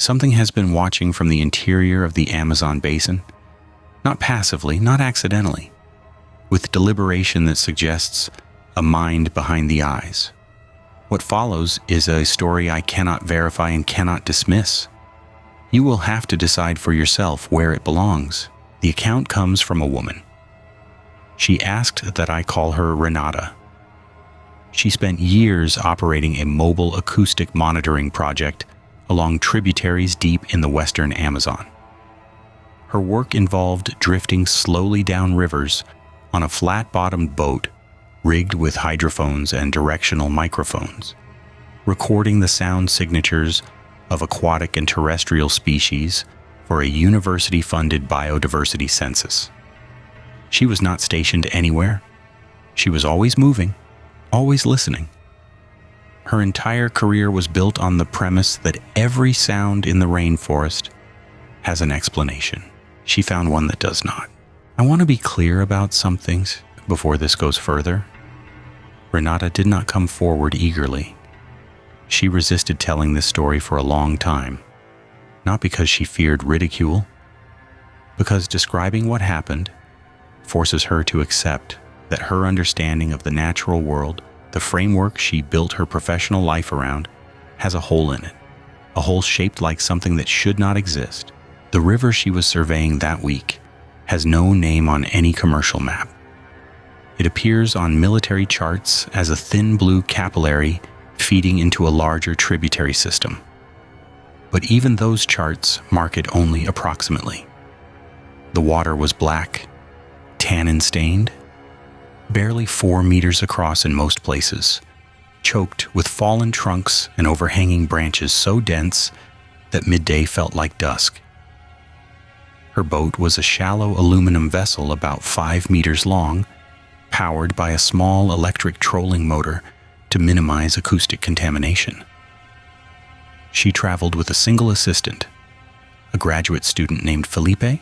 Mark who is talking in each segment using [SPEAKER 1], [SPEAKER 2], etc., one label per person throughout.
[SPEAKER 1] Something has been watching from the interior of the Amazon basin, not passively, not accidentally, with deliberation that suggests a mind behind the eyes. What follows is a story I cannot verify and cannot dismiss. You will have to decide for yourself where it belongs. The account comes from a woman. She asked that I call her Renata. She spent years operating a mobile acoustic monitoring project along tributaries deep in the western Amazon. Her work involved drifting slowly down rivers on a flat-bottomed boat rigged with hydrophones and directional microphones, recording the sound signatures of aquatic and terrestrial species for a university-funded biodiversity census. She was not stationed anywhere. She was always moving, always listening. Her entire career was built on the premise that every sound in the rainforest has an explanation. She found one that does not. I want to be clear about some things before this goes further. Renata did not come forward eagerly. She resisted telling this story for a long time, not because she feared ridicule, because describing what happened forces her to accept that her understanding of the natural world, the framework she built her professional life around, has a hole in it, a hole shaped like something that should not exist. The river she was surveying that week has no name on any commercial map. It appears on military charts as a thin blue capillary feeding into a larger tributary system. But even those charts mark it only approximately. The water was black, tannin-stained, barely 4 meters across in most places, choked with fallen trunks and overhanging branches so dense that midday felt like dusk. Her boat was a shallow aluminum vessel about 5 meters long, powered by a small electric trolling motor to minimize acoustic contamination. She traveled with a single assistant, a graduate student named Felipe,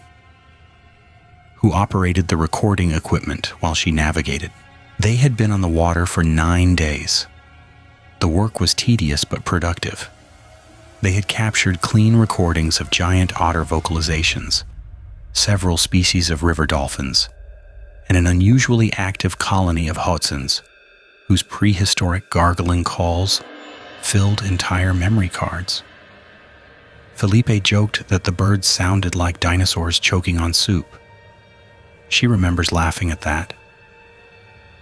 [SPEAKER 1] who operated the recording equipment while she navigated. They had been on the water for 9 days. The work was tedious but productive. They had captured clean recordings of giant otter vocalizations, several species of river dolphins, and an unusually active colony of hoatzins, whose prehistoric gargling calls filled entire memory cards. Felipe joked that the birds sounded like dinosaurs choking on soup. She remembers laughing at that.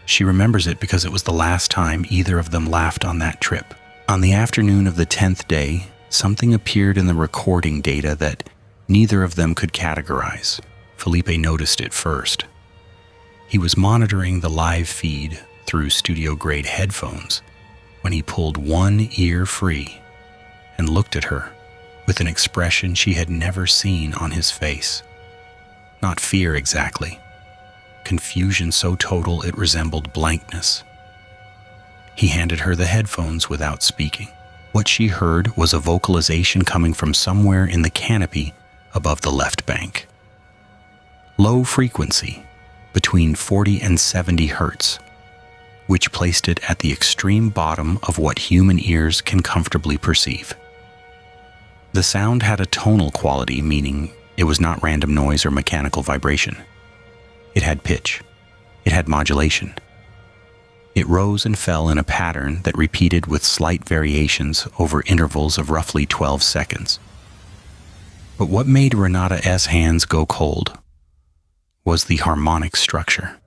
[SPEAKER 1] She remembers it because it was the last time either of them laughed on that trip. On the afternoon of the 10th day, something appeared in the recording data that neither of them could categorize. Felipe noticed it first. He was monitoring the live feed through studio-grade headphones when he pulled one ear free and looked at her with an expression she had never seen on his face. Not fear exactly. Confusion so total it resembled blankness. He handed her the headphones without speaking. What she heard was a vocalization coming from somewhere in the canopy above the left bank. Low frequency, between 40 and 70 hertz, which placed it at the extreme bottom of what human ears can comfortably perceive. The sound had a tonal quality, meaning it was not random noise or mechanical vibration. It had pitch. It had modulation. It rose and fell in a pattern that repeated with slight variations over intervals of roughly 12 seconds. But what made Renata's hands go cold was the harmonic structure.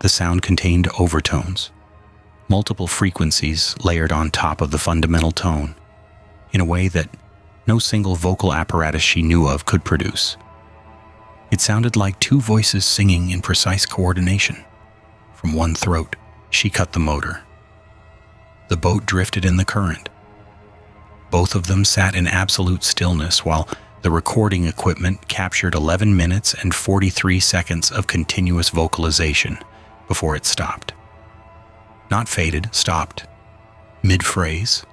[SPEAKER 1] The sound contained overtones, multiple frequencies layered on top of the fundamental tone, in a way that no single vocal apparatus she knew of could produce. It sounded like two voices singing in precise coordination from one throat. She cut the motor. The boat drifted in the current. Both of them sat in absolute stillness while the recording equipment captured 11 minutes and 43 seconds of continuous vocalization before it stopped. Not faded, stopped, mid-phrase,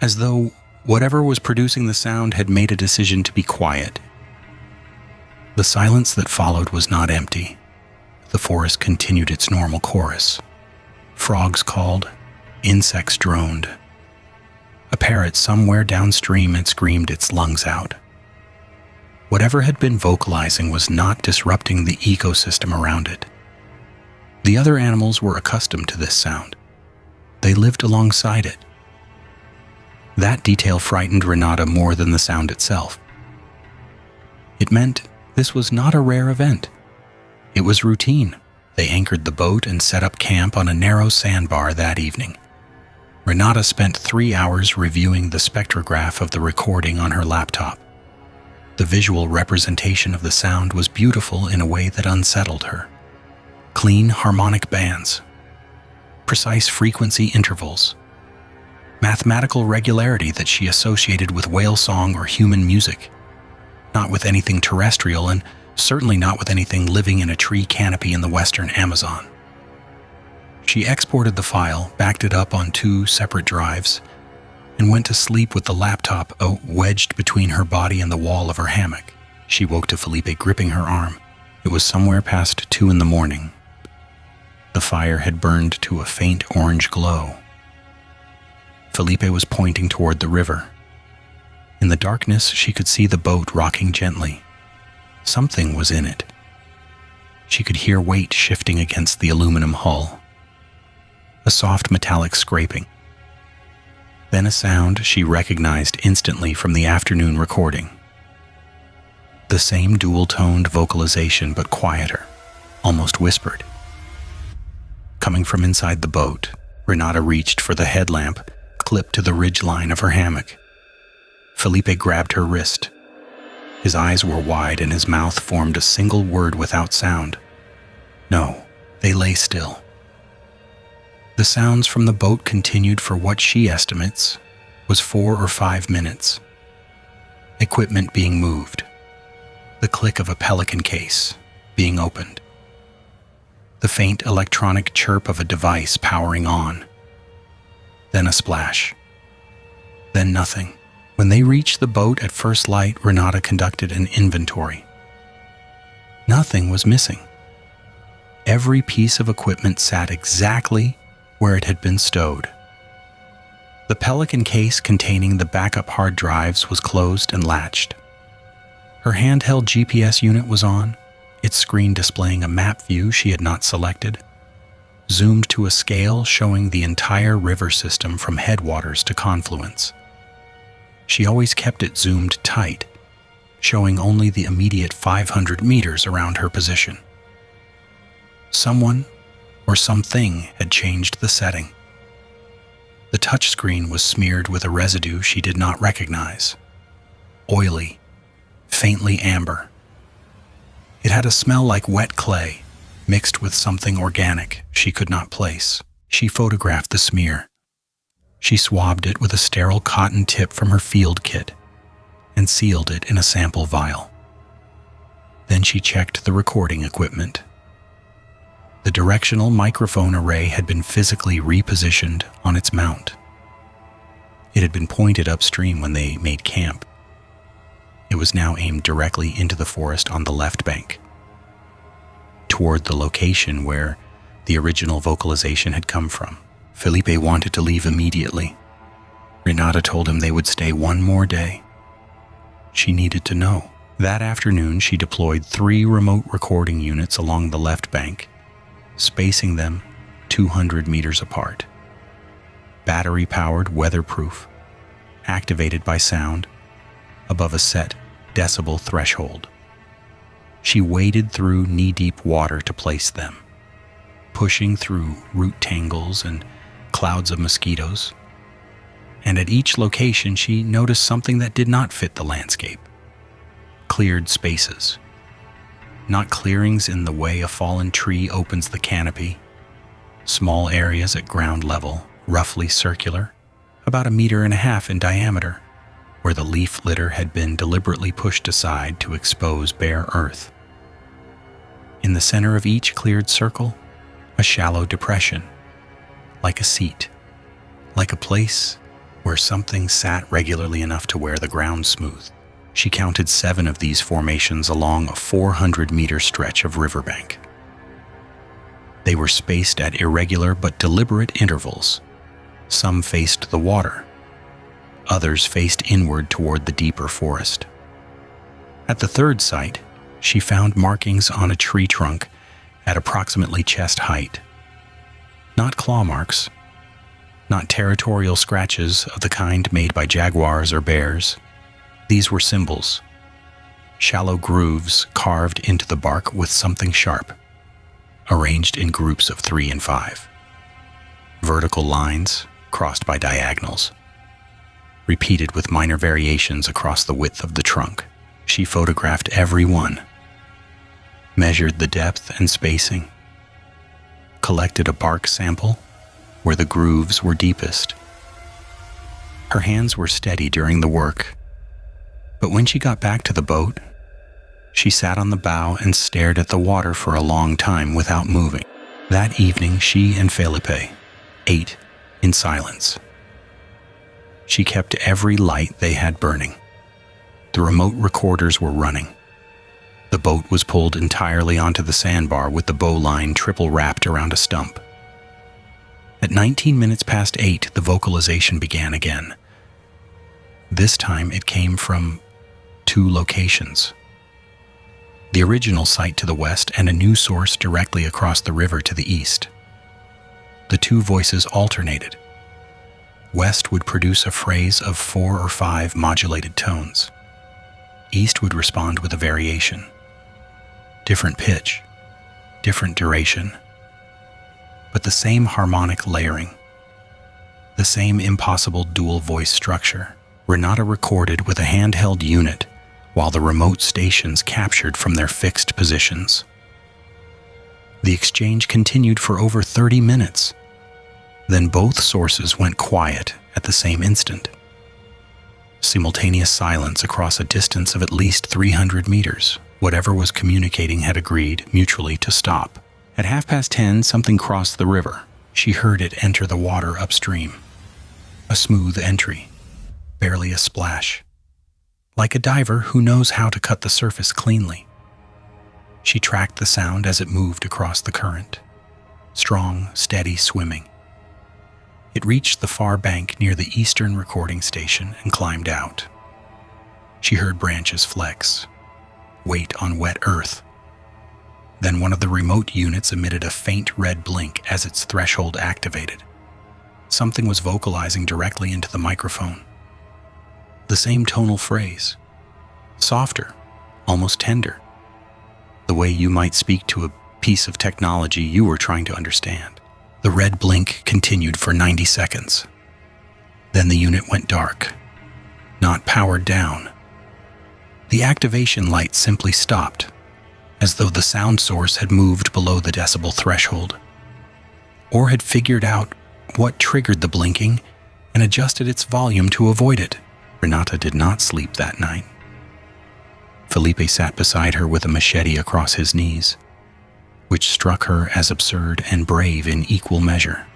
[SPEAKER 1] as though whatever was producing the sound had made a decision to be quiet. The silence that followed was not empty. The forest continued its normal chorus. Frogs called, insects droned. A parrot somewhere downstream had screamed its lungs out. Whatever had been vocalizing was not disrupting the ecosystem around it. The other animals were accustomed to this sound. They lived alongside it. That detail frightened Renata more than the sound itself. It meant this was not a rare event. It was routine. They anchored the boat and set up camp on a narrow sandbar that evening. Renata spent 3 hours reviewing the spectrograph of the recording on her laptop. The visual representation of the sound was beautiful in a way that unsettled her. Clean harmonic bands, precise frequency intervals, mathematical regularity that she associated with whale song or human music, not with anything terrestrial and certainly not with anything living in a tree canopy in the western Amazon. She exported the file, backed it up on 2 separate drives, and went to sleep with the laptop wedged between her body and the wall of her hammock. She woke to Felipe gripping her arm. It was somewhere past 2 in the morning. The fire had burned to a faint orange glow. Felipe was pointing toward the river. In the darkness, she could see the boat rocking gently. Something was in it. She could hear weight shifting against the aluminum hull. A soft metallic scraping. Then a sound she recognized instantly from the afternoon recording. The same dual-toned vocalization, but quieter, almost whispered. Coming from inside the boat, Renata reached for the headlamp clipped to the ridgeline of her hammock. Felipe grabbed her wrist. His eyes were wide and his mouth formed a single word without sound. No, they lay still. The sounds from the boat continued for what she estimates was 4 or 5 minutes. Equipment being moved. The click of a pelican case being opened. The faint electronic chirp of a device powering on. Then a splash. Then nothing. When they reached the boat at first light, Renata conducted an inventory. Nothing was missing. Every piece of equipment sat exactly where it had been stowed. The pelican case containing the backup hard drives was closed and latched. Her handheld GPS unit was on, its screen displaying a map view she had not selected, zoomed to a scale showing the entire river system from headwaters to confluence. She always kept it zoomed tight, showing only the immediate 500 meters around her position. Someone or something had changed the setting. The touchscreen was smeared with a residue she did not recognize. Oily, faintly amber. It had a smell like wet clay, mixed with something organic she could not place. She photographed the smear. She swabbed it with a sterile cotton tip from her field kit and sealed it in a sample vial. Then she checked the recording equipment. The directional microphone array had been physically repositioned on its mount. It had been pointed upstream when they made camp. It was now aimed directly into the forest on the left bank, toward the location where the original vocalization had come from. Felipe wanted to leave immediately. Renata told him they would stay 1 more day. She needed to know. That afternoon, she deployed 3 remote recording units along the left bank, spacing them 200 meters apart. Battery-powered, weatherproof, activated by sound, above a set decibel threshold. She waded through knee-deep water to place them, pushing through root tangles and clouds of mosquitoes. And at each location, she noticed something that did not fit the landscape. Cleared spaces. Not clearings in the way a fallen tree opens the canopy. Small areas at ground level, roughly circular, about 1.5 meters in diameter, where the leaf litter had been deliberately pushed aside to expose bare earth. In the center of each cleared circle, a shallow depression, like a seat, like a place where something sat regularly enough to wear the ground smooth. She counted 7 of these formations along a 400-meter stretch of riverbank. They were spaced at irregular but deliberate intervals. Some faced the water, Others faced inward toward the deeper forest. At the third site, she found markings on a tree trunk at approximately chest height. Not claw marks, not territorial scratches of the kind made by jaguars or bears. These were symbols, shallow grooves carved into the bark with something sharp, arranged in groups of 3 and 5. Vertical lines crossed by diagonals, repeated with minor variations across the width of the trunk. She photographed every one, measured the depth and spacing, collected a bark sample where the grooves were deepest. Her hands were steady during the work, but when she got back to the boat, she sat on the bow and stared at the water for a long time without moving. That evening, she and Felipe ate in silence. She kept every light they had burning. The remote recorders were running. The boat was pulled entirely onto the sandbar with the bowline triple wrapped around a stump. At 19 minutes past 8, the vocalization began again. This time it came from 2 locations. The original site to the west and a new source directly across the river to the east. The 2 voices alternated. West would produce a phrase of 4 or 5 modulated tones. East would respond with a variation. Different pitch, different duration, but the same harmonic layering, the same impossible dual voice structure. Renata recorded with a handheld unit while the remote stations captured from their fixed positions. The exchange continued for over 30 minutes. Then both sources went quiet at the same instant. Simultaneous silence across a distance of at least 300 meters. Whatever was communicating had agreed mutually to stop. At 10:30, something crossed the river. She heard it enter the water upstream. A smooth entry, barely a splash. Like a diver who knows how to cut the surface cleanly. She tracked the sound as it moved across the current. Strong, steady swimming. It reached the far bank near the eastern recording station and climbed out. She heard branches flex, weight on wet earth. Then one of the remote units emitted a faint red blink as its threshold activated. Something was vocalizing directly into the microphone. The same tonal phrase, softer, almost tender, the way you might speak to a piece of technology you were trying to understand. The red blink continued for 90 seconds. Then the unit went dark, not powered down. The activation light simply stopped, as though the sound source had moved below the decibel threshold, or had figured out what triggered the blinking and adjusted its volume to avoid it. Renata did not sleep that night. Felipe sat beside her with a machete across his knees, which struck her as absurd and brave in equal measure.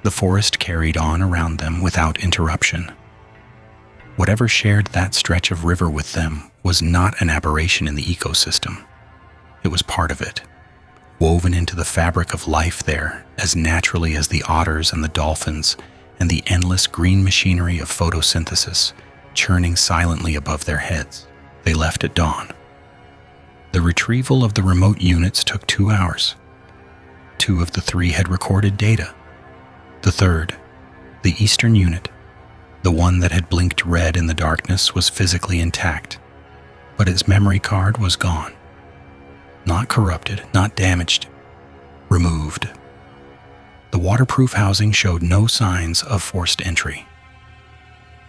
[SPEAKER 1] The forest carried on around them without interruption. Whatever shared that stretch of river with them was not an aberration in the ecosystem. It was part of it, woven into the fabric of life there as naturally as the otters and the dolphins and the endless green machinery of photosynthesis churning silently above their heads. They left at dawn. The retrieval of the remote units took 2 hours. 2 of the 3 had recorded data. The third, the eastern unit, the one that had blinked red in the darkness, was physically intact, but its memory card was gone. Not corrupted, not damaged, removed. The waterproof housing showed no signs of forced entry.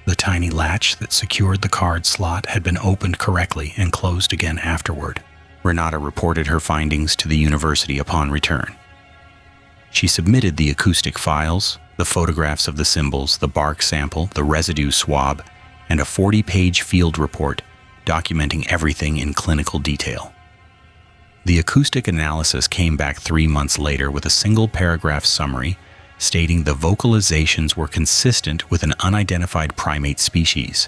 [SPEAKER 1] The tiny latch that secured the card slot had been opened correctly and closed again afterward. Renata reported her findings to the university upon return. She submitted the acoustic files, the photographs of the symbols, the bark sample, the residue swab, and a 40-page field report documenting everything in clinical detail. The acoustic analysis came back 3 months later with a single-paragraph summary stating the vocalizations were consistent with an unidentified primate species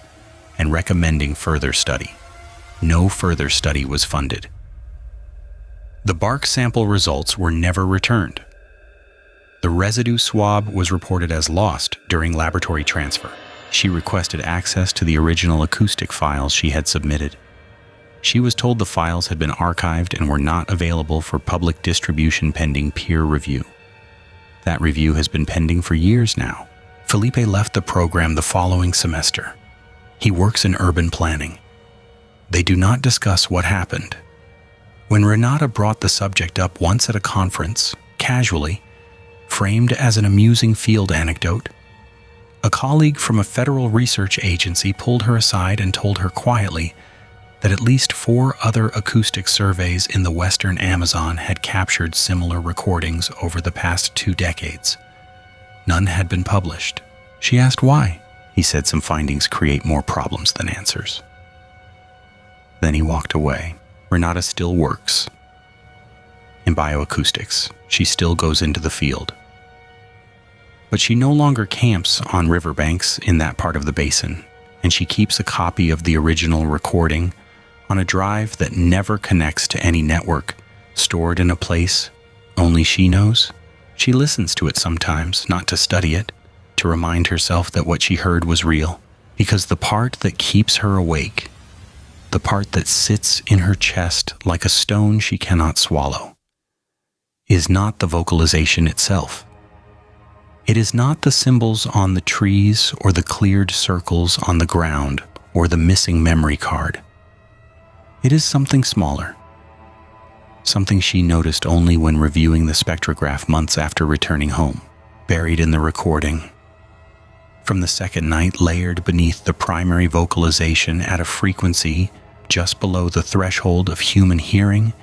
[SPEAKER 1] and recommending further study. No further study was funded. The bark sample results were never returned. The residue swab was reported as lost during laboratory transfer. She requested access to the original acoustic files she had submitted. She was told the files had been archived and were not available for public distribution pending peer review. That review has been pending for years now. Felipe left the program the following semester. He works in urban planning. They do not discuss what happened. When Renata brought the subject up once at a conference, casually, framed as an amusing field anecdote, a colleague from a federal research agency pulled her aside and told her quietly that at least 4 other acoustic surveys in the western Amazon had captured similar recordings over the past 2 decades. None had been published. She asked why. He said some findings create more problems than answers. Then he walked away. Renata still works in bioacoustics. She still goes into the field. But she no longer camps on riverbanks in that part of the basin, and she keeps a copy of the original recording on a drive that never connects to any network, stored in a place only she knows. She listens to it sometimes, not to study it, to remind herself that what she heard was real, because the part that keeps her awake, the part that sits in her chest like a stone she cannot swallow, is not the vocalization itself. It is not the symbols on the trees or the cleared circles on the ground or the missing memory card. It is something smaller, something she noticed only when reviewing the spectrograph months after returning home, buried in the recording. From the second night, layered beneath the primary vocalization at a frequency just below the threshold of human hearing,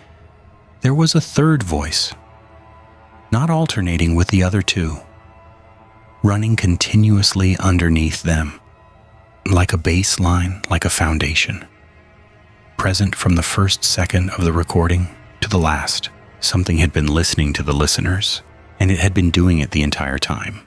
[SPEAKER 1] there was a third voice, not alternating with the other 2, running continuously underneath them, like a baseline, like a foundation. Present from the first second of the recording to the last, something had been listening to the listeners, and it had been doing it the entire time.